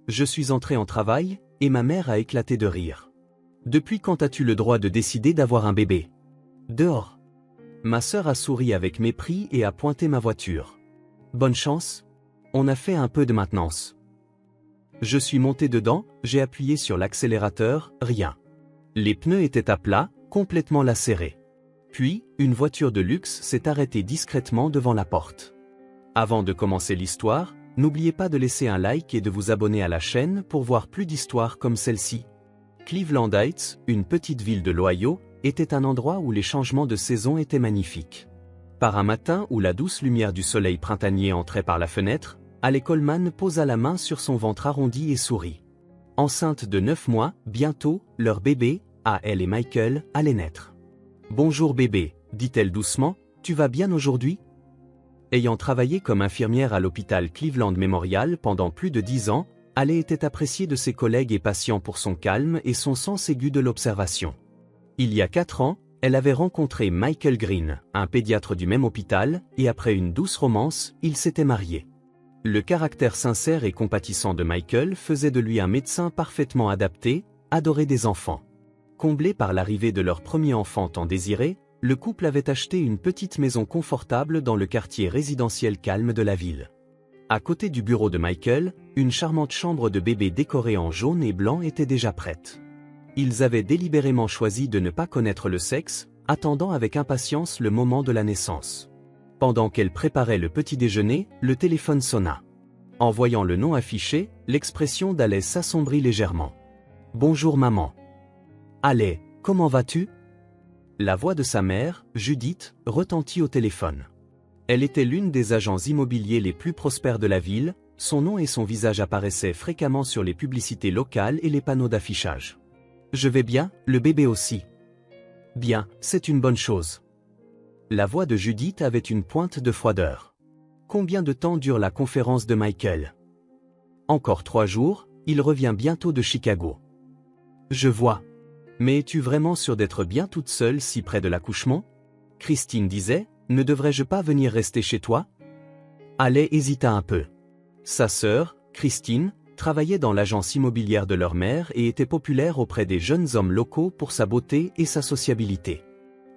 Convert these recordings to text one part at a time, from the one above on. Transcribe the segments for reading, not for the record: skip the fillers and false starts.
Je suis entré en travail, et ma mère a éclaté de rire. Depuis quand as-tu le droit de décider d'avoir un bébé? Dehors. Ma sœur a souri avec mépris et a pointé ma voiture. Bonne chance. On a fait un peu de maintenance. Je suis monté dedans, j'ai appuyé sur l'accélérateur, rien. Les pneus étaient à plat, complètement lacérés. Puis, une voiture de luxe s'est arrêtée discrètement devant la porte. Avant de commencer l'histoire, n'oubliez pas de laisser un like et de vous abonner à la chaîne pour voir plus d'histoires comme celle-ci. Cleveland Heights, une petite ville de l'Ohio, était un endroit où les changements de saison étaient magnifiques. Par un matin où la douce lumière du soleil printanier entrait par la fenêtre, Haley Coleman posa la main sur son ventre arrondi et sourit. Enceinte de 9 mois, bientôt, leur bébé, à elle et Michael, allait naître. « Bonjour bébé, dit-elle doucement, tu vas bien aujourd'hui ?» Ayant travaillé comme infirmière à l'hôpital Cleveland Memorial pendant plus de 10 ans, Haley était appréciée de ses collègues et patients pour son calme et son sens aigu de l'observation. Il y a 4 ans, elle avait rencontré Michael Green, un pédiatre du même hôpital, et après une douce romance, ils s'étaient mariés. Le caractère sincère et compatissant de Michael faisait de lui un médecin parfaitement adapté, adoré des enfants. Comblé par l'arrivée de leur premier enfant tant désiré, le couple avait acheté une petite maison confortable dans le quartier résidentiel calme de la ville. À côté du bureau de Michael, une charmante chambre de bébé décorée en jaune et blanc était déjà prête. Ils avaient délibérément choisi de ne pas connaître le sexe, attendant avec impatience le moment de la naissance. Pendant qu'elle préparait le petit déjeuner, le téléphone sonna. En voyant le nom affiché, l'expression d'Haley s'assombrit légèrement. « Bonjour maman. »« Haley, comment vas-tu ?» La voix de sa mère, Judith, retentit au téléphone. Elle était l'une des agents immobiliers les plus prospères de la ville, son nom et son visage apparaissaient fréquemment sur les publicités locales et les panneaux d'affichage. « Je vais bien, le bébé aussi. »« Bien, c'est une bonne chose. » La voix de Judith avait une pointe de froideur. « Combien de temps dure la conférence de Michael ? » Encore 3 jours, il revient bientôt de Chicago. Je vois. Mais es-tu vraiment sûre d'être bien toute seule si près de l'accouchement ? Christine disait, ne devrais-je pas venir rester chez toi ? Haley hésita un peu. Sa sœur, Christine, travaillait dans l'agence immobilière de leur mère et était populaire auprès des jeunes hommes locaux pour sa beauté et sa sociabilité.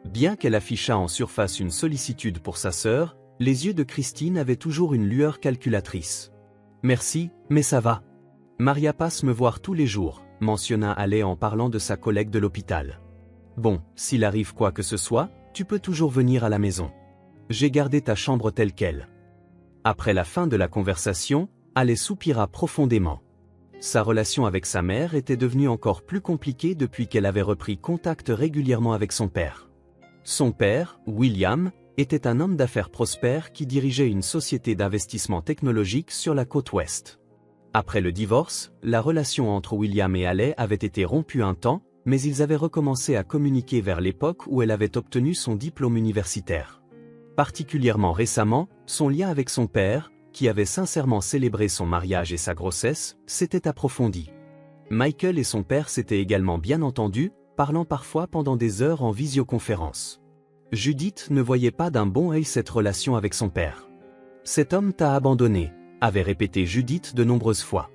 Bien qu'elle affichât en surface une sollicitude pour sa sœur, les yeux de Christine avaient toujours une lueur calculatrice. « Merci, mais ça va. Maria passe me voir tous les jours, » mentionna Haley en parlant de sa collègue de l'hôpital. « Bon, s'il arrive quoi que ce soit, tu peux toujours venir à la maison. J'ai gardé ta chambre telle qu'elle. » Après la fin de la conversation, Haley soupira profondément. Sa relation avec sa mère était devenue encore plus compliquée depuis qu'elle avait repris contact régulièrement avec son père. Son père, William, était un homme d'affaires prospère qui dirigeait une société d'investissement technologique sur la côte ouest. Après le divorce, la relation entre William et Haley avait été rompue un temps, mais ils avaient recommencé à communiquer vers l'époque où elle avait obtenu son diplôme universitaire. Particulièrement récemment, son lien avec son père, qui avait sincèrement célébré son mariage et sa grossesse, s'était approfondi. Michael et son père s'étaient également bien entendus, parlant parfois pendant des heures en visioconférence. Judith ne voyait pas d'un bon œil cette relation avec son père. « Cet homme t'a abandonné », avait répété Judith de nombreuses fois.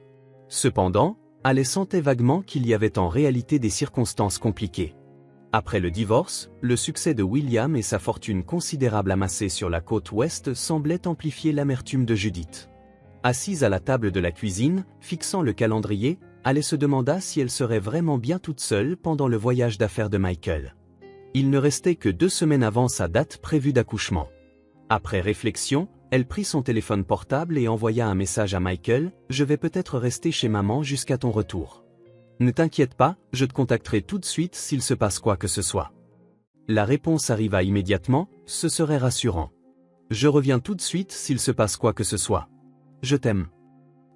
Cependant, Haley sentait vaguement qu'il y avait en réalité des circonstances compliquées. Après le divorce, le succès de William et sa fortune considérable amassée sur la côte ouest semblaient amplifier l'amertume de Judith. Assise à la table de la cuisine, fixant le calendrier, Haley se demanda si elle serait vraiment bien toute seule pendant le voyage d'affaires de Michael. Il ne restait que 2 semaines avant sa date prévue d'accouchement. Après réflexion, elle prit son téléphone portable et envoya un message à Michael, « Je vais peut-être rester chez maman jusqu'à ton retour. Ne t'inquiète pas, je te contacterai tout de suite s'il se passe quoi que ce soit. » La réponse arriva immédiatement, ce serait rassurant. « Je reviens tout de suite s'il se passe quoi que ce soit. Je t'aime. »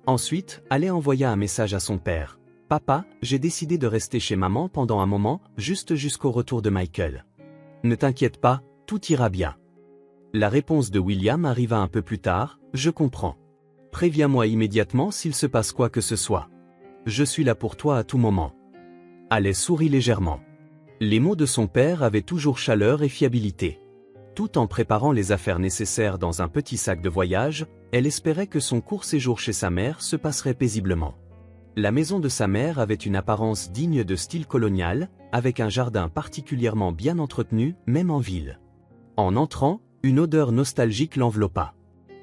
Ensuite, Haley envoya un message à son père. « Papa, j'ai décidé de rester chez maman pendant un moment, juste jusqu'au retour de Michael. Ne t'inquiète pas, tout ira bien. » La réponse de William arriva un peu plus tard, « Je comprends. Préviens-moi immédiatement s'il se passe quoi que ce soit. Je suis là pour toi à tout moment. » Haley sourit légèrement. Les mots de son père avaient toujours chaleur et fiabilité. Tout en préparant les affaires nécessaires dans un petit sac de voyage, elle espérait que son court séjour chez sa mère se passerait paisiblement. La maison de sa mère avait une apparence digne de style colonial, avec un jardin particulièrement bien entretenu, même en ville. En entrant, une odeur nostalgique l'enveloppa.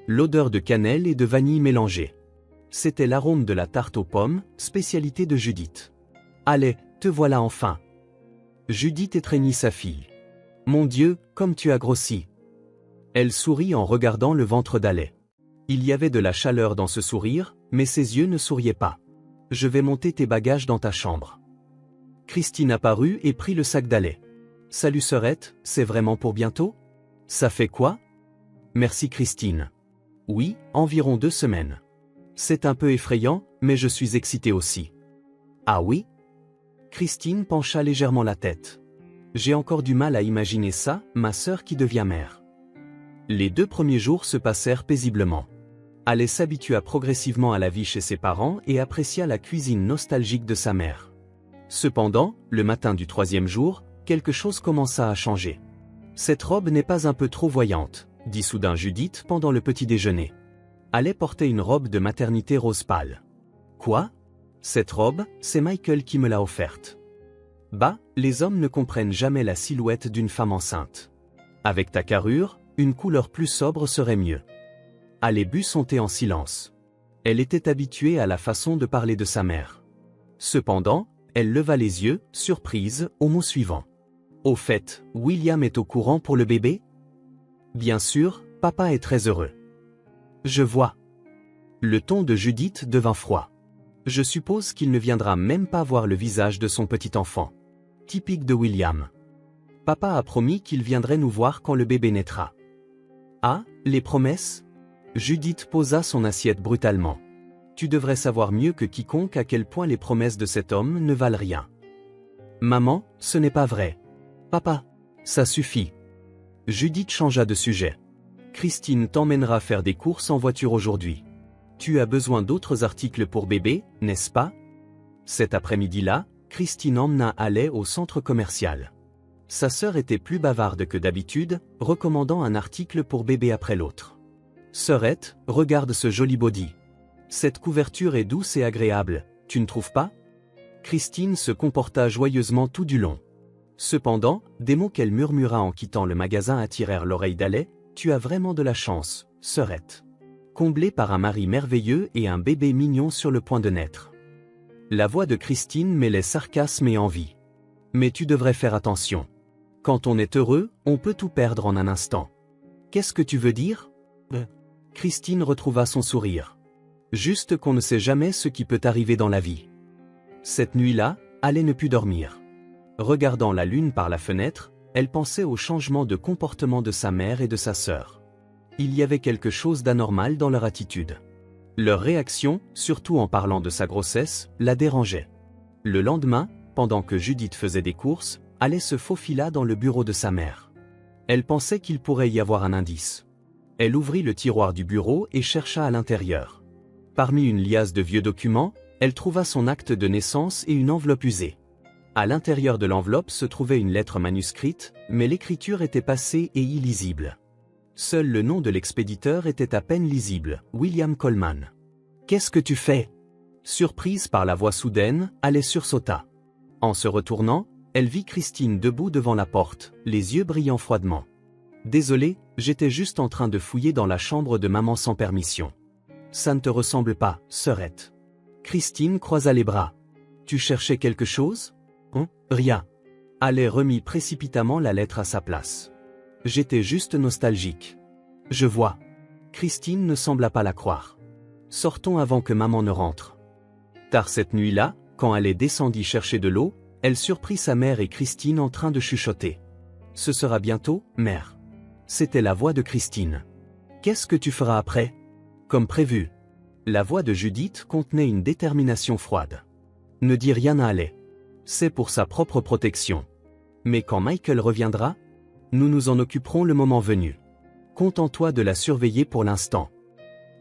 L'odeur de cannelle et de vanille mélangée. C'était l'arôme de la tarte aux pommes, spécialité de Judith. « Allez, te voilà enfin !» Judith étreignit sa fille. « Mon Dieu, comme tu as grossi !» Elle sourit en regardant le ventre d'Alais. Il y avait de la chaleur dans ce sourire, mais ses yeux ne souriaient pas. « Je vais monter tes bagages dans ta chambre. » Christine apparut et prit le sac d'Alais. « Salut sœurette, c'est vraiment pour bientôt ? Ça fait quoi ? » Merci Christine. « Oui, environ 2 semaines. C'est un peu effrayant, mais je suis excitée aussi. » Ah oui ? Christine pencha légèrement la tête. « J'ai encore du mal à imaginer ça, ma sœur qui devient mère. » Les 2 premiers jours se passèrent paisiblement. Alais s'habitua progressivement à la vie chez ses parents et apprécia la cuisine nostalgique de sa mère. Cependant, le matin du 3e jour, quelque chose commença à changer. « Cette robe n'est pas un peu trop voyante », dit soudain Judith pendant le petit déjeuner. Alais portait une robe de maternité rose pâle. « Quoi ? Cette robe, c'est Michael qui me l'a offerte. » Bah, les hommes ne comprennent jamais la silhouette d'une femme enceinte. Avec ta carrure, une couleur plus sobre serait mieux. Alais but son thé en silence. Elle était habituée à la façon de parler de sa mère. Cependant, elle leva les yeux, surprise, au mot suivant. « Au fait, William est au courant pour le bébé ? » « Bien sûr, papa est très heureux. » « Je vois. » Le ton de Judith devint froid. « Je suppose qu'il ne viendra même pas voir le visage de son petit enfant. Typique de William. Papa a promis qu'il viendrait nous voir quand le bébé naîtra. » « Ah, les promesses ? » Judith posa son assiette brutalement. « Tu devrais savoir mieux que quiconque à quel point les promesses de cet homme ne valent rien. »« Maman, ce n'est pas vrai. »« Papa, ça suffit. » Judith changea de sujet. « Christine t'emmènera faire des courses en voiture aujourd'hui. Tu as besoin d'autres articles pour bébé, n'est-ce pas ?» Cet après-midi-là, Christine emmena Alais au centre commercial. Sa sœur était plus bavarde que d'habitude, recommandant un article pour bébé après l'autre. « Sœurette, regarde ce joli body. Cette couverture est douce et agréable, tu ne trouves pas ?» Christine se comporta joyeusement tout du long. Cependant, des mots qu'elle murmura en quittant le magasin attirèrent l'oreille d'Alais. « Tu as vraiment de la chance, sœurette. Comblée par un mari merveilleux et un bébé mignon sur le point de naître. » La voix de Christine mêlait sarcasme et envie. « Mais tu devrais faire attention. Quand on est heureux, on peut tout perdre en un instant. »« Qu'est-ce que tu veux dire ?» Christine retrouva son sourire. « Juste qu'on ne sait jamais ce qui peut arriver dans la vie. » Cette nuit-là, Alais ne put dormir. Regardant la lune par la fenêtre, elle pensait au changement de comportement de sa mère et de sa sœur. Il y avait quelque chose d'anormal dans leur attitude. Leur réaction, surtout en parlant de sa grossesse, la dérangeait. Le lendemain, pendant que Judith faisait des courses, Alais se faufila dans le bureau de sa mère. Elle pensait qu'il pourrait y avoir un indice. Elle ouvrit le tiroir du bureau et chercha à l'intérieur. Parmi une liasse de vieux documents, elle trouva son acte de naissance et une enveloppe usée. À l'intérieur de l'enveloppe se trouvait une lettre manuscrite, mais l'écriture était passée et illisible. Seul le nom de l'expéditeur était à peine lisible, William Coleman. « Qu'est-ce que tu fais ?» Surprise par la voix soudaine, Alais sursauta. En se retournant, elle vit Christine debout devant la porte, les yeux brillant froidement. « Désolé, j'étais juste en train de fouiller dans la chambre de maman sans permission. »« Ça ne te ressemble pas, sœurette. » Christine croisa les bras. « Tu cherchais quelque chose ? » Rien. Alais remit précipitamment la lettre à sa place. J'étais juste nostalgique. Je vois. Christine ne sembla pas la croire. Sortons avant que maman ne rentre. Tard cette nuit-là, quand Alais descendit chercher de l'eau, elle surprit sa mère et Christine en train de chuchoter. Ce sera bientôt, mère. C'était la voix de Christine. Qu'est-ce que tu feras après ? Comme prévu. La voix de Judith contenait une détermination froide. Ne dis rien à Alais. C'est pour sa propre protection. Mais quand Michael reviendra, nous nous en occuperons le moment venu. Contente-toi de la surveiller pour l'instant.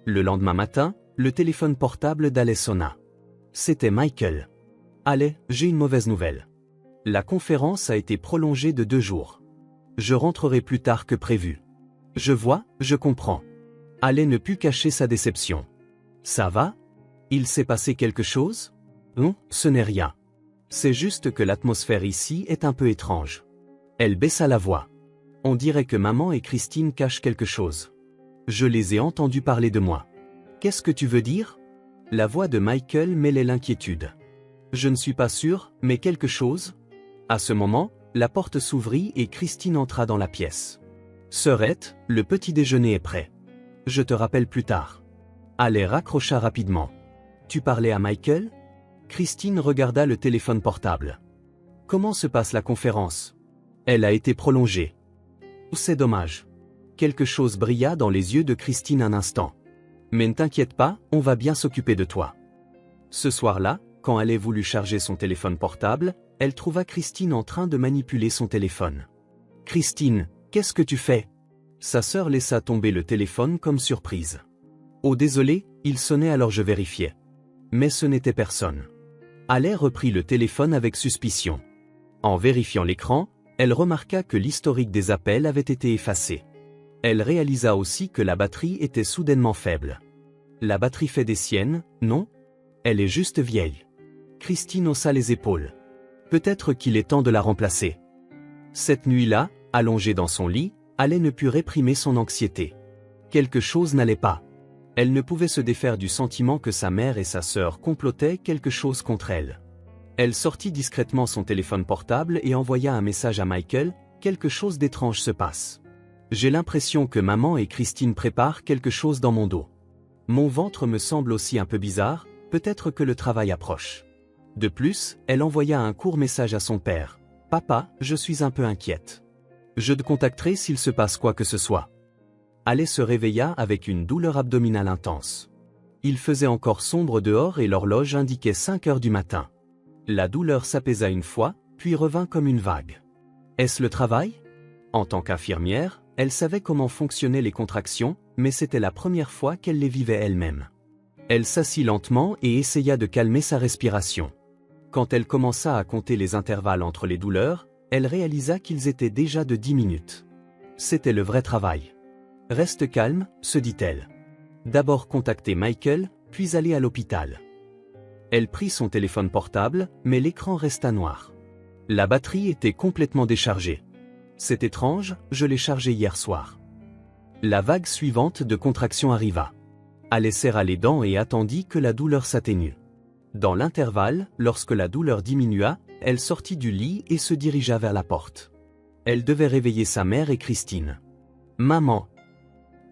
Le lendemain matin, le téléphone portable d'Alais sonna. C'était Michael. Alais, j'ai une mauvaise nouvelle. La conférence a été prolongée de 2 jours. Je rentrerai plus tard que prévu. Je vois, je comprends. Alais ne put cacher sa déception. Ça va ? Il s'est passé quelque chose ? Non, ce n'est rien. C'est juste que l'atmosphère ici est un peu étrange. Elle baissa la voix. On dirait que maman et Christine cachent quelque chose. Je les ai entendus parler de moi. Qu'est-ce que tu veux dire? La voix de Michael mêlait l'inquiétude. Je ne suis pas sûr, mais quelque chose? À ce moment, la porte s'ouvrit et Christine entra dans la pièce. Sœurette, le petit déjeuner est prêt. Je te rappelle plus tard. Allez raccrocha rapidement. Tu parlais à Michael? Christine regarda le téléphone portable. Comment se passe la conférence? Elle a été prolongée. C'est dommage. Quelque chose brilla dans les yeux de Christine un instant. Mais ne t'inquiète pas, on va bien s'occuper de toi. Ce soir-là, quand elle ait voulu charger son téléphone portable, elle trouva Christine en train de manipuler son téléphone. Christine, qu'est-ce que tu fais? Sa sœur laissa tomber le téléphone comme surprise. Oh désolé, il sonnait alors je vérifiais. Mais ce n'était personne. Alais reprit le téléphone avec suspicion. En vérifiant l'écran, elle remarqua que l'historique des appels avait été effacé. Elle réalisa aussi que la batterie était soudainement faible. La batterie fait des siennes, non? Elle est juste vieille. Christine haussa les épaules. Peut-être qu'il est temps de la remplacer. Cette nuit-là, allongée dans son lit, Alais ne put réprimer son anxiété. Quelque chose n'allait pas. Elle ne pouvait se défaire du sentiment que sa mère et sa sœur complotaient quelque chose contre elle. Elle sortit discrètement son téléphone portable et envoya un message à Michael, quelque chose d'étrange se passe. J'ai l'impression que maman et Christine préparent quelque chose dans mon dos. Mon ventre me semble aussi un peu bizarre, peut-être que le travail approche. De plus, elle envoya un court message à son père. Papa, je suis un peu inquiète. Je te contacterai s'il se passe quoi que ce soit. Alais se réveilla avec une douleur abdominale intense. Il faisait encore sombre dehors et l'horloge indiquait 5 heures du matin. La douleur s'apaisa une fois, puis revint comme une vague. Est-ce le travail? En tant qu'infirmière, elle savait comment fonctionnaient les contractions, mais c'était la première fois qu'elle les vivait elle-même. Elle s'assit lentement et essaya de calmer sa respiration. Quand elle commença à compter les intervalles entre les douleurs, elle réalisa qu'ils étaient déjà de 10 minutes. C'était le vrai travail. Reste calme, se dit-elle. D'abord contacter Michael, puis aller à l'hôpital. Elle prit son téléphone portable, mais l'écran resta noir. La batterie était complètement déchargée. C'est étrange, je l'ai chargée hier soir. La vague suivante de contractions arriva. Alais serra les dents et attendit que la douleur s'atténue. Dans l'intervalle, lorsque la douleur diminua, elle sortit du lit et se dirigea vers la porte. Elle devait réveiller sa mère et Christine. Maman.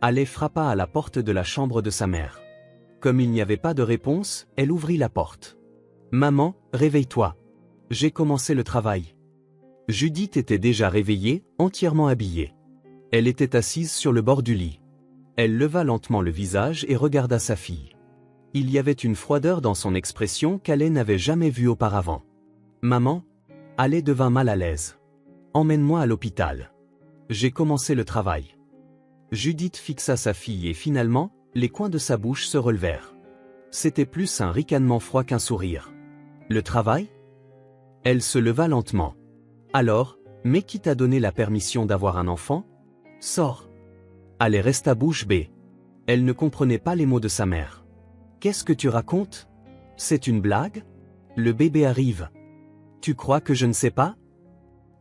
Alais frappa à la porte de la chambre de sa mère. Comme il n'y avait pas de réponse, elle ouvrit la porte. Maman, réveille-toi. J'ai commencé le travail. Judith était déjà réveillée, entièrement habillée. Elle était assise sur le bord du lit. Elle leva lentement le visage et regarda sa fille. Il y avait une froideur dans son expression qu'Alais n'avait jamais vue auparavant. Maman? Alais devint mal à l'aise. Emmène-moi à l'hôpital. J'ai commencé le travail. Judith fixa sa fille et finalement, les coins de sa bouche se relevèrent. C'était plus un ricanement froid qu'un sourire. Le travail? Elle se leva lentement. Alors, mais qui t'a donné la permission d'avoir un enfant? Sors. Alais resta bouche bée. Elle ne comprenait pas les mots de sa mère. Qu'est-ce que tu racontes? C'est une blague? Le bébé arrive. Tu crois que je ne sais pas?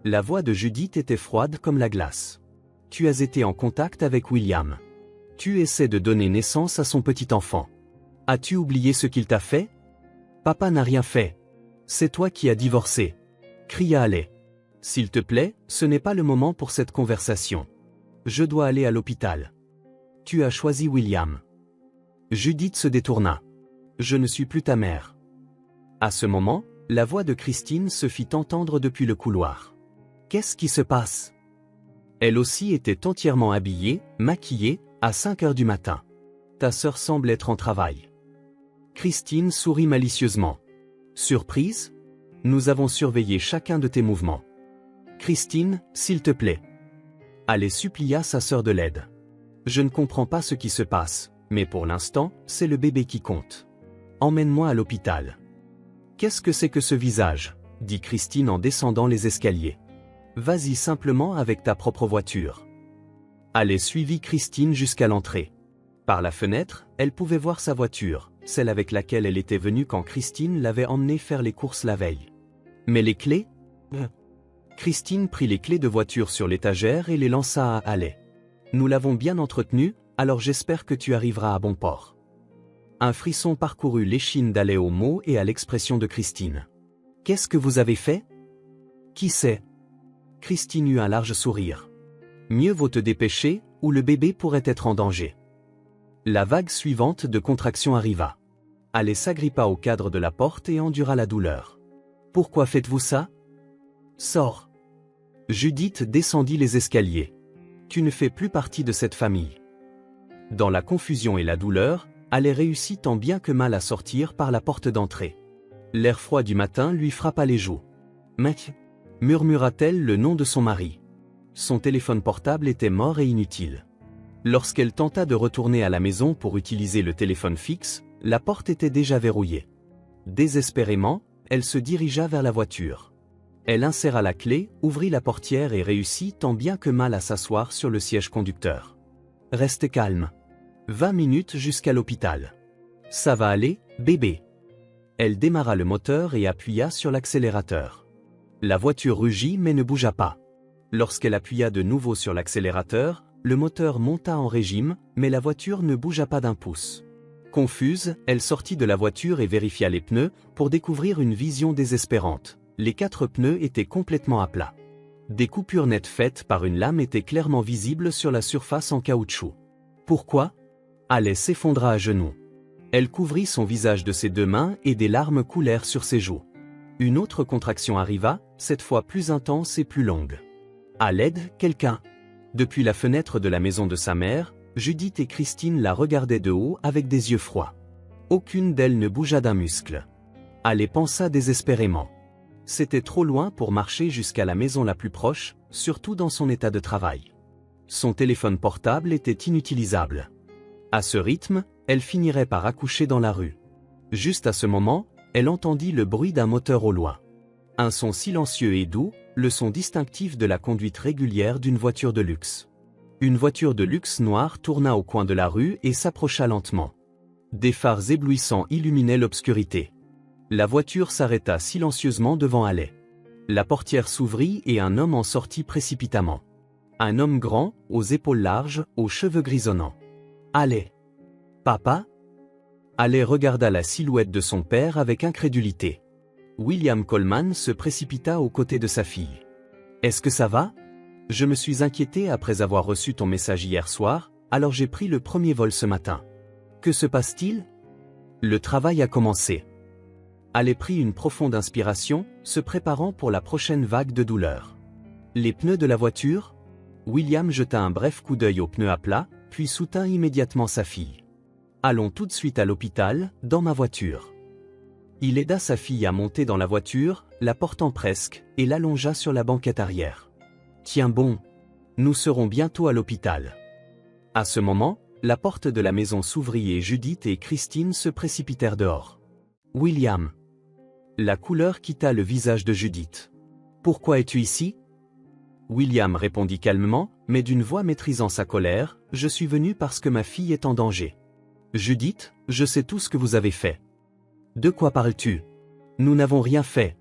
La voix de Judith était froide comme la glace. Tu as été en contact avec William. Tu essaies de donner naissance à son petit enfant. As-tu oublié ce qu'il t'a fait? Papa n'a rien fait. C'est toi qui as divorcé. Cria Alais. S'il te plaît, ce n'est pas le moment pour cette conversation. Je dois aller à l'hôpital. Tu as choisi William. Judith se détourna. Je ne suis plus ta mère. À ce moment, la voix de Christine se fit entendre depuis le couloir. Qu'est-ce qui se passe? Elle aussi était entièrement habillée, maquillée, à 5 heures du matin. Ta sœur semble être en travail. Christine sourit malicieusement. Surprise? Nous avons surveillé chacun de tes mouvements. Christine, s'il te plaît. Alais supplia sa sœur de l'aide. Je ne comprends pas ce qui se passe, mais pour l'instant, c'est le bébé qui compte. Emmène-moi à l'hôpital. Qu'est-ce que c'est que ce visage? Dit Christine en descendant les escaliers. Vas-y simplement avec ta propre voiture. Alais suivit Christine jusqu'à l'entrée. Par la fenêtre, elle pouvait voir sa voiture, celle avec laquelle elle était venue quand Christine l'avait emmenée faire les courses la veille. Mais les clés? Christine prit les clés de voiture sur l'étagère et les lança à Haley. Nous l'avons bien entretenue, alors j'espère que tu arriveras à bon port. Un frisson parcourut l'échine d'Haley aux mots et à l'expression de Christine. Qu'est-ce que vous avez fait? Qui sait? Christine eut un large sourire. Mieux vaut te dépêcher, ou le bébé pourrait être en danger. La vague suivante de contraction arriva. Haley s'agrippa au cadre de la porte et endura la douleur. Pourquoi faites-vous ça? Sors. Judith descendit les escaliers. Tu ne fais plus partie de cette famille. Dans la confusion et la douleur, Haley réussit tant bien que mal à sortir par la porte d'entrée. L'air froid du matin lui frappa les joues. Mec, murmura-t-elle le nom de son mari. Son téléphone portable était mort et inutile. Lorsqu'elle tenta de retourner à la maison pour utiliser le téléphone fixe, la porte était déjà verrouillée. Désespérément, elle se dirigea vers la voiture. Elle inséra la clé, ouvrit la portière et réussit tant bien que mal à s'asseoir sur le siège conducteur. Reste calme. 20 minutes jusqu'à l'hôpital. Ça va aller, bébé. Elle démarra le moteur et appuya sur l'accélérateur. La voiture rugit mais ne bougea pas. Lorsqu'elle appuya de nouveau sur l'accélérateur, le moteur monta en régime, mais la voiture ne bougea pas d'un pouce. Confuse, elle sortit de la voiture et vérifia les pneus, pour découvrir une vision désespérante. Les 4 pneus étaient complètement à plat. Des coupures nettes faites par une lame étaient clairement visibles sur la surface en caoutchouc. Pourquoi? Haley s'effondra à genoux. Elle couvrit son visage de ses 2 mains et des larmes coulèrent sur ses joues. Une autre contraction arriva, cette fois plus intense et plus longue. À l'aide, quelqu'un. Depuis la fenêtre de la maison de sa mère, Judith et Christine la regardaient de haut avec des yeux froids. Aucune d'elles ne bougea d'un muscle. Haley pensa désespérément. C'était trop loin pour marcher jusqu'à la maison la plus proche, surtout dans son état de travail. Son téléphone portable était inutilisable. À ce rythme, elle finirait par accoucher dans la rue. Juste à ce moment, elle entendit le bruit d'un moteur au loin. Un son silencieux et doux, le son distinctif de la conduite régulière d'une voiture de luxe. Une voiture de luxe noire tourna au coin de la rue et s'approcha lentement. Des phares éblouissants illuminaient l'obscurité. La voiture s'arrêta silencieusement devant Haley. La portière s'ouvrit et un homme en sortit précipitamment. Un homme grand, aux épaules larges, aux cheveux grisonnants. Haley. Papa? Haley regarda la silhouette de son père avec incrédulité. William Coleman se précipita aux côtés de sa fille. Est-ce que ça va? Je me suis inquiété après avoir reçu ton message hier soir, alors j'ai pris le premier vol ce matin. Que se passe-t-il? Le travail a commencé. Haley prit une profonde inspiration, se préparant pour la prochaine vague de douleur. Les pneus de la voiture? William jeta un bref coup d'œil aux pneus à plat, puis soutint immédiatement sa fille. Allons tout de suite à l'hôpital, dans ma voiture. Il aida sa fille à monter dans la voiture, la portant presque, et l'allongea sur la banquette arrière. Tiens bon. Nous serons bientôt à l'hôpital. À ce moment, la porte de la maison s'ouvrit et Judith et Christine se précipitèrent dehors. William. La couleur quitta le visage de Judith. Pourquoi es-tu ici? William répondit calmement, mais d'une voix maîtrisant sa colère, je suis venu parce que ma fille est en danger. Judith, je sais tout ce que vous avez fait. De quoi parles-tu? Nous n'avons rien fait,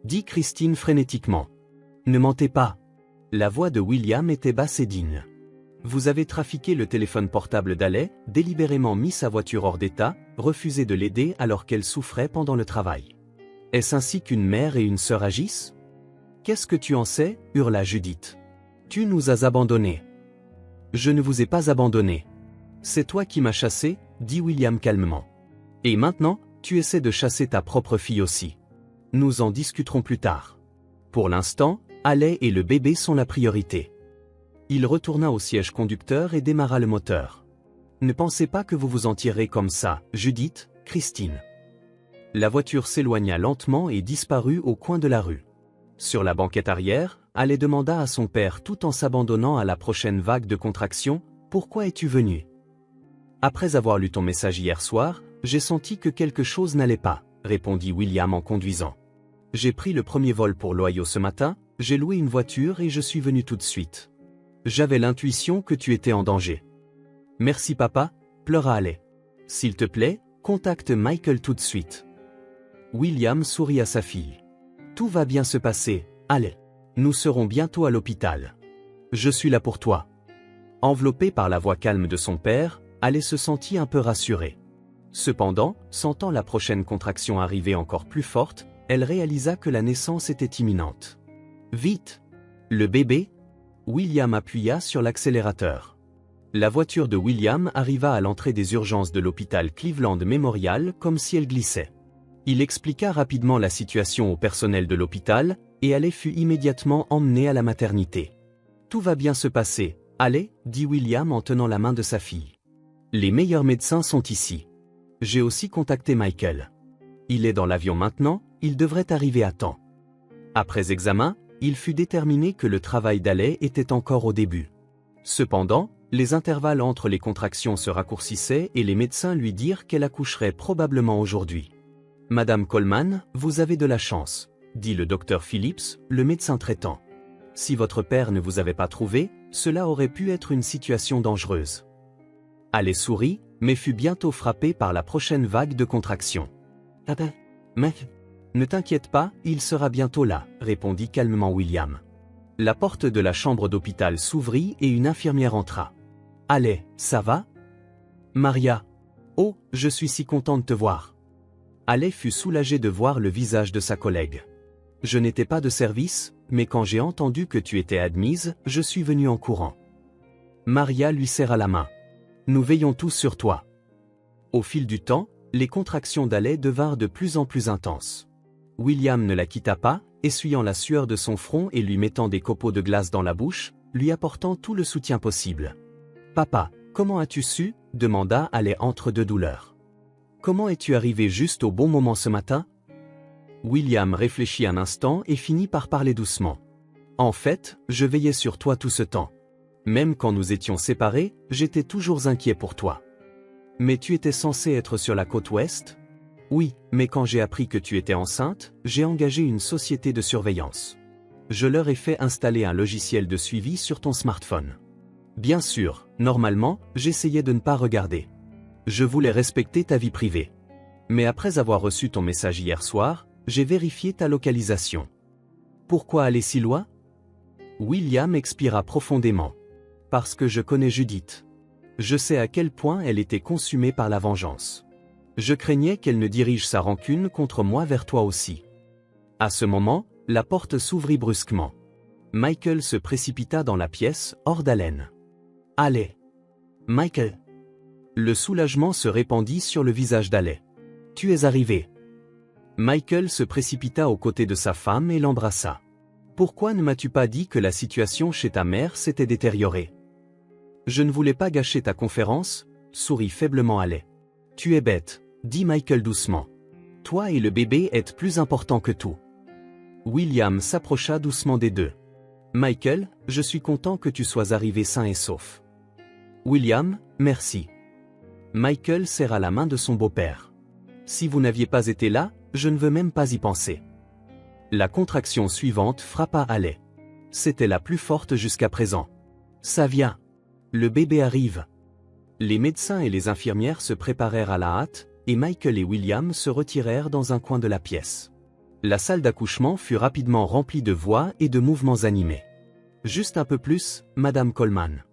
dit Christine frénétiquement. Ne mentez pas. La voix de William était basse et digne. Vous avez trafiqué le téléphone portable d'Haley, délibérément mis sa voiture hors d'état, refusé de l'aider alors qu'elle souffrait pendant le travail. Est-ce ainsi qu'une mère et une sœur agissent? Qu'est-ce que tu en sais? Hurla Judith. Tu nous as abandonnés. Je ne vous ai pas abandonnés. C'est toi qui m'as chassé, dit William calmement. Et maintenant, tu essaies de chasser ta propre fille aussi. Nous en discuterons plus tard. Pour l'instant, Haley et le bébé sont la priorité. Il retourna au siège conducteur et démarra le moteur. Ne pensez pas que vous vous en tirerez comme ça, Judith, Christine. La voiture s'éloigna lentement et disparut au coin de la rue. Sur la banquette arrière, Haley demanda à son père tout en s'abandonnant à la prochaine vague de contraction, « Pourquoi es-tu venu ?» Après avoir lu ton message hier soir, j'ai senti que quelque chose n'allait pas, répondit William en conduisant. J'ai pris le premier vol pour l'Ohio ce matin, j'ai loué une voiture et je suis venu tout de suite. J'avais l'intuition que tu étais en danger. Merci papa, pleura Haley. S'il te plaît, Contacte Michael tout de suite. William sourit à sa fille. Tout va bien se passer, allez. Nous serons bientôt à l'hôpital. Je suis là pour toi. Enveloppée par la voix calme de son père, Alec se sentit un peu rassurée. Cependant, sentant la prochaine contraction arriver encore plus forte, elle réalisa que la naissance était imminente. Vite! Le bébé? William appuya sur l'accélérateur. La voiture de William arriva à l'entrée des urgences de l'hôpital Cleveland Memorial comme si elle glissait. Il expliqua rapidement la situation au personnel de l'hôpital, et Alec fut immédiatement emmené à la maternité. Tout va bien se passer, Alec, dit William en tenant la main de sa fille. Les meilleurs médecins sont ici. J'ai aussi contacté Michael. Il est dans l'avion maintenant, il devrait arriver à temps. Après examen, il fut déterminé que le travail d'Alec était encore au début. Cependant, les intervalles entre les contractions se raccourcissaient et les médecins lui dirent qu'elle accoucherait probablement aujourd'hui. Madame Coleman, vous avez de la chance, dit le docteur Phillips, le médecin traitant. Si votre père ne vous avait pas trouvé, cela aurait pu être une situation dangereuse. Alec sourit, mais fut bientôt frappé par la prochaine vague de contractions. Mec, ne t'inquiète pas, il sera bientôt là, répondit calmement William. La porte de la chambre d'hôpital s'ouvrit et une infirmière entra. Alec, ça va? Maria. Oh, je suis si content de te voir. Alec fut soulagé de voir le visage de sa collègue. Je n'étais pas de service, mais quand j'ai entendu que tu étais admise, je suis venu en courant. Maria lui serra la main. Nous veillons tous sur toi. Au fil du temps, les contractions d'Alec devinrent de plus en plus intenses. William ne la quitta pas, essuyant la sueur de son front et lui mettant des copeaux de glace dans la bouche, lui apportant tout le soutien possible. « Papa, comment as-tu su ?» demanda Alec entre deux douleurs. « Comment es-tu arrivé juste au bon moment ce matin ?» William réfléchit un instant et finit par parler doucement. « En fait, je veillais sur toi tout ce temps. Même quand nous étions séparés, j'étais toujours inquiet pour toi. Mais tu étais censé être sur la côte ouest ? Oui, mais quand j'ai appris que tu étais enceinte, j'ai engagé une société de surveillance. Je leur ai fait installer un logiciel de suivi sur ton smartphone. Bien sûr, normalement, j'essayais de ne pas regarder. Je voulais respecter ta vie privée. Mais après avoir reçu ton message hier soir, j'ai vérifié ta localisation. Pourquoi aller si loin ? William expira profondément. Parce que je connais Judith. Je sais à quel point elle était consumée par la vengeance. Je craignais qu'elle ne dirige sa rancune contre moi vers toi aussi. À ce moment, la porte s'ouvrit brusquement. Michael se précipita dans la pièce, hors d'haleine. « Allez !» Michael. Le soulagement se répandit sur le visage d'Alec. « Tu es arrivé. » Michael se précipita aux côtés de sa femme et l'embrassa. « Pourquoi ne m'as-tu pas dit que la situation chez ta mère s'était détériorée ? » « Je ne voulais pas gâcher ta conférence, » sourit faiblement Alec. « Tu es bête, » dit Michael doucement. « Toi et le bébé êtes plus importants que tout. » William s'approcha doucement des deux. « Michael, je suis content que tu sois arrivé sain et sauf. »« William, merci. » Michael serra la main de son beau-père. « Si vous n'aviez pas été là, je ne veux même pas y penser. » La contraction suivante frappa Alec. C'était la plus forte jusqu'à présent. « Ça vient. Le bébé arrive. » Les médecins et les infirmières se préparèrent à la hâte, et Michael et William se retirèrent dans un coin de la pièce. La salle d'accouchement fut rapidement remplie de voix et de mouvements animés. « Juste un peu plus, Madame Coleman. »«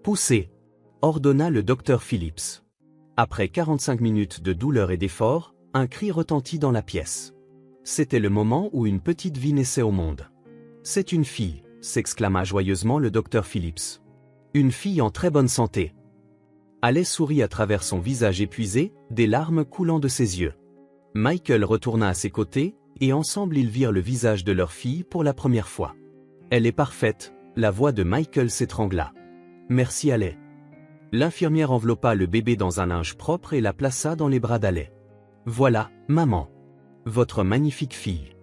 Poussez !» ordonna le docteur Phillips. Après 45 minutes de douleur et d'effort, un cri retentit dans la pièce. C'était le moment où une petite vie naissait au monde. « C'est une fille !» s'exclama joyeusement le docteur Phillips. « Une fille en très bonne santé. » Alec sourit à travers son visage épuisé, des larmes coulant de ses yeux. Michael retourna à ses côtés, et ensemble ils virent le visage de leur fille pour la première fois. « Elle est parfaite !» La voix de Michael s'étrangla. « Merci Alec. » L'infirmière enveloppa le bébé dans un linge propre et la plaça dans les bras d'Alec. « Voilà, maman. Votre magnifique fille. »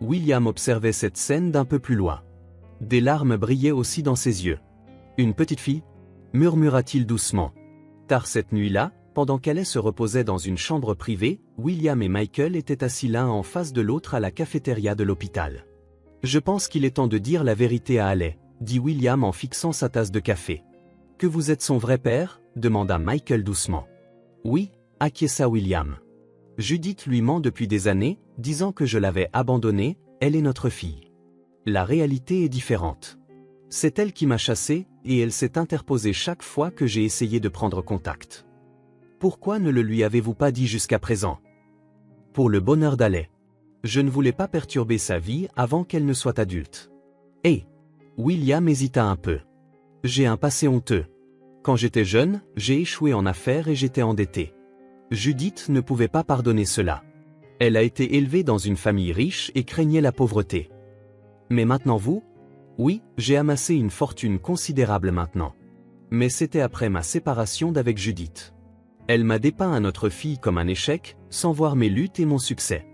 William observait cette scène d'un peu plus loin. Des larmes brillaient aussi dans ses yeux. « Une petite fille ?» murmura-t-il doucement. Tard cette nuit-là, pendant qu'Alec se reposait dans une chambre privée, William et Michael étaient assis l'un en face de l'autre à la cafétéria de l'hôpital. « Je pense qu'il est temps de dire la vérité à Alec, » dit William en fixant sa tasse de café. « Que vous êtes son vrai père ?» demanda Michael doucement. « Oui, acquiesça William. Judith lui ment depuis des années, disant que je l'avais abandonnée, elle est notre fille. La réalité est différente. C'est elle qui m'a chassé, et elle s'est interposée chaque fois que j'ai essayé de prendre contact. Pourquoi ne le lui avez-vous pas dit jusqu'à présent? Pour le bonheur d'Alay. Je ne voulais pas perturber sa vie avant qu'elle ne soit adulte. Et William hésita un peu. J'ai un passé honteux. Quand j'étais jeune, j'ai échoué en affaires et j'étais endetté. Judith ne pouvait pas pardonner cela. Elle a été élevée dans une famille riche et craignait la pauvreté. Mais maintenant vous? Oui, j'ai amassé une fortune considérable maintenant. Mais c'était après ma séparation d'avec Judith. Elle m'a dépeint à notre fille comme un échec, sans voir mes luttes et mon succès.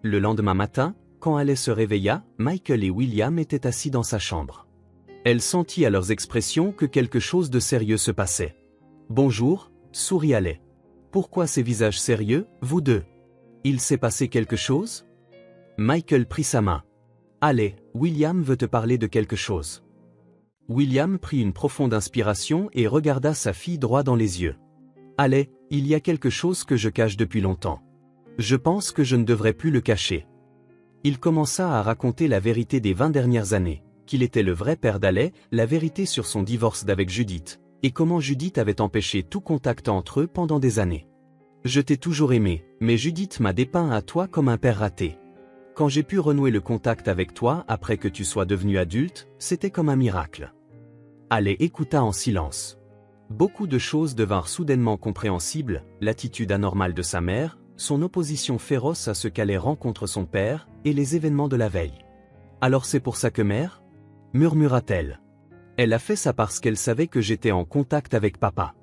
Le lendemain matin, quand Alay se réveilla, Michael et William étaient assis dans sa chambre. Elle sentit à leurs expressions que quelque chose de sérieux se passait. « Bonjour », sourit Alay. « Pourquoi ces visages sérieux, vous deux? Il s'est passé quelque chose ?» Michael prit sa main. « Alay, William veut te parler de quelque chose. » William prit une profonde inspiration et regarda sa fille droit dans les yeux. « Alay, il y a quelque chose que je cache depuis longtemps. Je pense que je ne devrais plus le cacher. » Il commença à raconter la vérité des 20 dernières années, qu'il était le vrai père d'Alay, la vérité sur son divorce d'avec Judith, et comment Judith avait empêché tout contact entre eux pendant des années. « Je t'ai toujours aimé, mais Judith m'a dépeint à toi comme un père raté. Quand j'ai pu renouer le contact avec toi après que tu sois devenu adulte, c'était comme un miracle. » Alay écouta en silence. Beaucoup de choses devinrent soudainement compréhensibles, l'attitude anormale de sa mère, son opposition féroce à ce qu'Alay rencontre son père, et les événements de la veille. « Alors c'est pour ça que mère ?» murmura-t-elle. « Elle a fait ça parce qu'elle savait que j'étais en contact avec papa.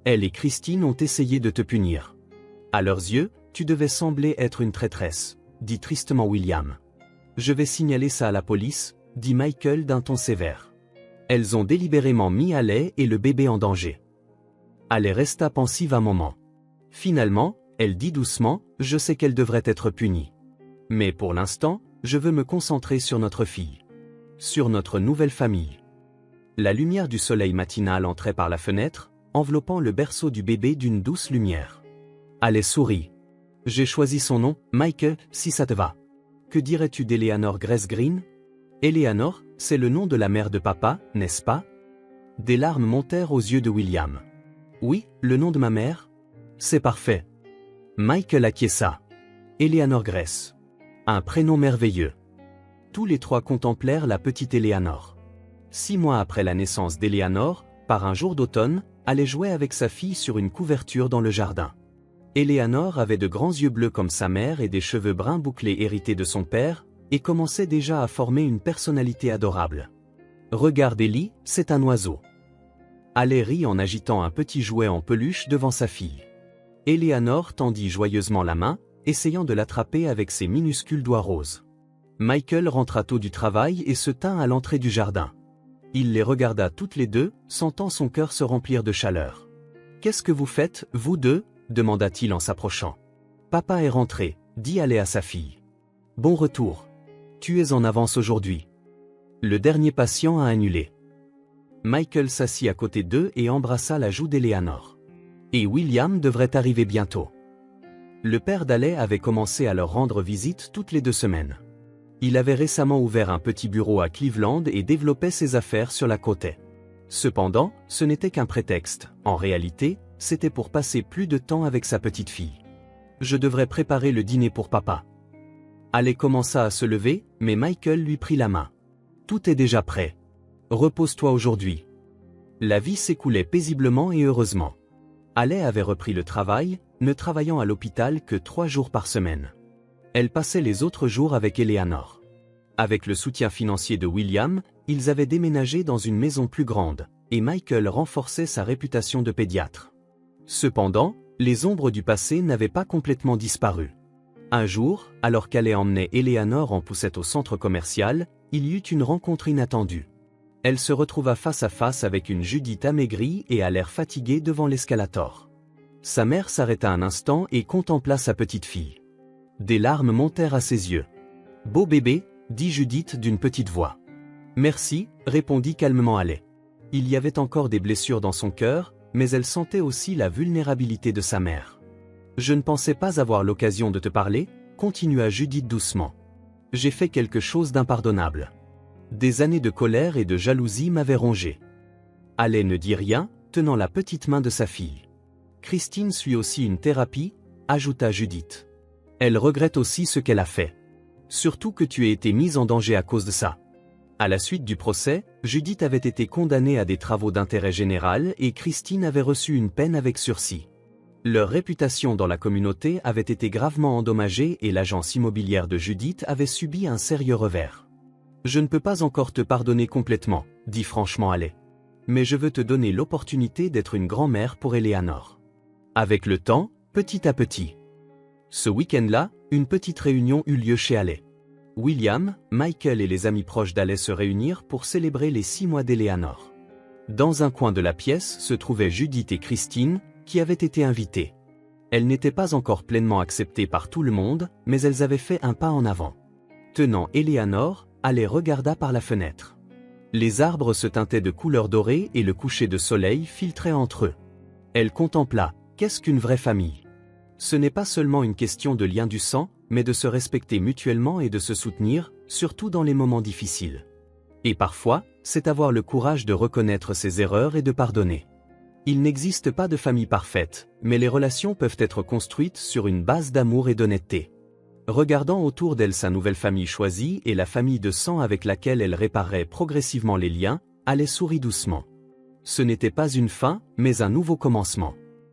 Elle et Christine ont essayé de te punir. À leurs yeux, tu devais sembler être une traîtresse, dit tristement William. Je vais signaler ça à la police, dit Michael d'un ton sévère. Elles ont délibérément mis Alay et le bébé en danger. Alay resta pensive un moment. Finalement, elle dit doucement, je sais qu'elle devrait être punie. Mais pour l'instant, je veux me concentrer sur notre fille. Sur notre nouvelle famille. La lumière du soleil matinal entrait par la fenêtre, enveloppant le berceau du bébé d'une douce lumière. Alay sourit. J'ai choisi son nom, Michael, si ça te va. Que dirais-tu d'Eleanor Grace Green? Eleanor, c'est le nom de la mère de papa, n'est-ce pas? Des larmes montèrent aux yeux de William. Oui, le nom de ma mère? C'est parfait. Michael acquiesça. Eleanor Grace. Un prénom merveilleux. Tous les trois contemplèrent la petite Eleanor. 6 mois après la naissance d'Eleanor, par un jour d'automne, Alay jouait avec sa fille sur une couverture dans le jardin. Eleanor avait de grands yeux bleus comme sa mère et des cheveux bruns bouclés hérités de son père, et commençait déjà à former une personnalité adorable. Regarde Ellie, c'est un oiseau. Alay rit en agitant un petit jouet en peluche devant sa fille. Eleanor tendit joyeusement la main, essayant de l'attraper avec ses minuscules doigts roses. Michael rentra tôt du travail et se tint à l'entrée du jardin. Il les regarda toutes les deux, sentant son cœur se remplir de chaleur. « Qu'est-ce que vous faites, vous deux ?» demanda-t-il en s'approchant. « Papa est rentré, » dit Alay à sa fille. « Bon retour. Tu es en avance aujourd'hui. Le dernier patient a annulé. » Michael s'assit à côté d'eux et embrassa la joue d'Eleanor. Et William devrait arriver bientôt. Le père d'Alay avait commencé à leur rendre visite toutes les 2 semaines. Il avait récemment ouvert un petit bureau à Cleveland et développait ses affaires sur la côte est. Cependant, ce n'était qu'un prétexte. En réalité, c'était pour passer plus de temps avec sa petite fille. « Je devrais préparer le dîner pour papa. » Alay commença à se lever, mais Michael lui prit la main. « Tout est déjà prêt. Repose-toi aujourd'hui. » La vie s'écoulait paisiblement et heureusement. Alay avait repris le travail, ne travaillant à l'hôpital que 3 jours par semaine. Elle passait les autres jours avec Eleanor. Avec le soutien financier de William, ils avaient déménagé dans une maison plus grande, et Michael renforçait sa réputation de pédiatre. Cependant, les ombres du passé n'avaient pas complètement disparu. Un jour, alors qu'Alay emmenait Eleanor en poussette au centre commercial, il y eut une rencontre inattendue. Elle se retrouva face à face avec une Judith amaigrie et à l'air fatigué devant l'escalator. Sa mère s'arrêta un instant et contempla sa petite fille. Des larmes montèrent à ses yeux. « Beau bébé » dit Judith d'une petite voix. « Merci » répondit calmement Alay. Il y avait encore des blessures dans son cœur, mais elle sentait aussi la vulnérabilité de sa mère. Je ne pensais pas avoir l'occasion de te parler, continua Judith doucement. J'ai fait quelque chose d'impardonnable. Des années de colère et de jalousie m'avaient rongé. Allais ne dit rien, tenant la petite main de sa fille. Christine suit aussi une thérapie, ajouta Judith. Elle regrette aussi ce qu'elle a fait. Surtout que tu aies été mise en danger à cause de ça. À la suite du procès, Judith avait été condamnée à des travaux d'intérêt général et Christine avait reçu une peine avec sursis. Leur réputation dans la communauté avait été gravement endommagée et l'agence immobilière de Judith avait subi un sérieux revers. Je ne peux pas encore te pardonner complètement, dit franchement Allais. Mais je veux te donner l'opportunité d'être une grand-mère pour Eleanor. Avec le temps, petit à petit. Ce week-end-là, une petite réunion eut lieu chez Allais. William, Michael et les amis proches d'Allais se réunirent pour célébrer les 6 mois d'Eleanor. Dans un coin de la pièce se trouvaient Judith et Christine, qui avaient été invitées. Elles n'étaient pas encore pleinement acceptées par tout le monde, mais elles avaient fait un pas en avant. Tenant Eleanor, Allais regarda par la fenêtre. Les arbres se teintaient de couleurs dorées et le coucher de soleil filtrait entre eux. Elle contempla, qu'est-ce qu'une vraie famille? Ce n'est pas seulement une question de lien du sang, mais de se respecter mutuellement et de se soutenir, surtout dans les moments difficiles. Et parfois, c'est avoir le courage de reconnaître ses erreurs et de pardonner. Il n'existe pas de famille parfaite, mais les relations peuvent être construites sur une base d'amour et d'honnêteté. Regardant autour d'elle sa nouvelle famille choisie et la famille de sang avec laquelle elle réparait progressivement les liens, Allais sourit doucement. Ce n'était pas une fin, mais un nouveau commencement.